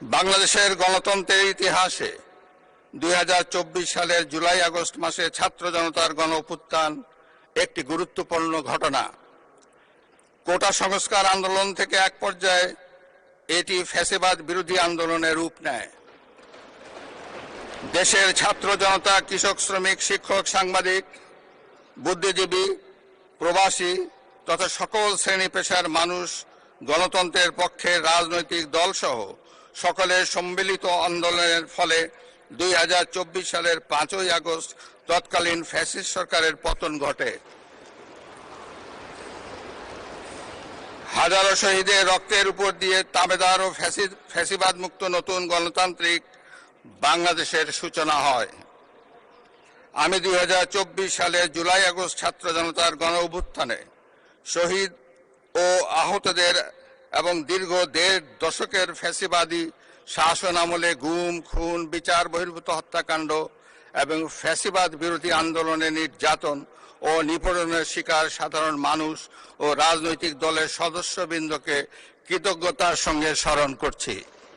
বাংলাদেশের গণতন্ত্রের ইতিহাসে 2024 সালের জুলাই আগস্ট মাসে ছাত্র জনতার গণ অভ্যুত্থান একটি গুরুত্বপূর্ণ ঘটনা। কোটা সংস্কার আন্দোলন থেকে এক পর্যায়ে এটি ফ্যাসিবাদ বিরোধী আন্দোলনের রূপ নেয়। দেশের ছাত্র জনতা, কৃষক, শ্রমিক, শিক্ষক, সাংবাদিক, বুদ্ধিজীবী, প্রবাসী তথা সকল শ্রেণী পেশার মানুষ গণতন্ত্রের পক্ষে রাজনৈতিক দলসহ সকলের সম্মিলিত আন্দোলনের ফলে 2024 সালের 5ই আগস্ট তৎকালীন ফ্যাসিস্ট সরকারের পতন ঘটে। হাজারো শহীদের রক্তের উপর দিয়ে তাবেদার ও ফ্যাসিবাদ মুক্ত নতুন গণতান্ত্রিক বাংলাদেশের সূচনা হয়। আমি 2024 সালের জুলাই আগস্ট ছাত্র জনতার গণ অভ্যুত্থানে শহীদ ও আহতদের এবং দীর্ঘ 1.5 দশকের ফ্যাসিবাদী শাসন আমলে গুম, খুন, বিচার বহির্ভূত হত্যাকাণ্ড এবং ফ্যাসিবাদ বিরোধী আন্দোলনে নির্যাতন ও নিপীড়নের শিকার সাধারণ মানুষ ও রাজনৈতিক দলের সদস্যবৃন্দকে কৃতজ্ঞতার সঙ্গে স্মরণ করছি।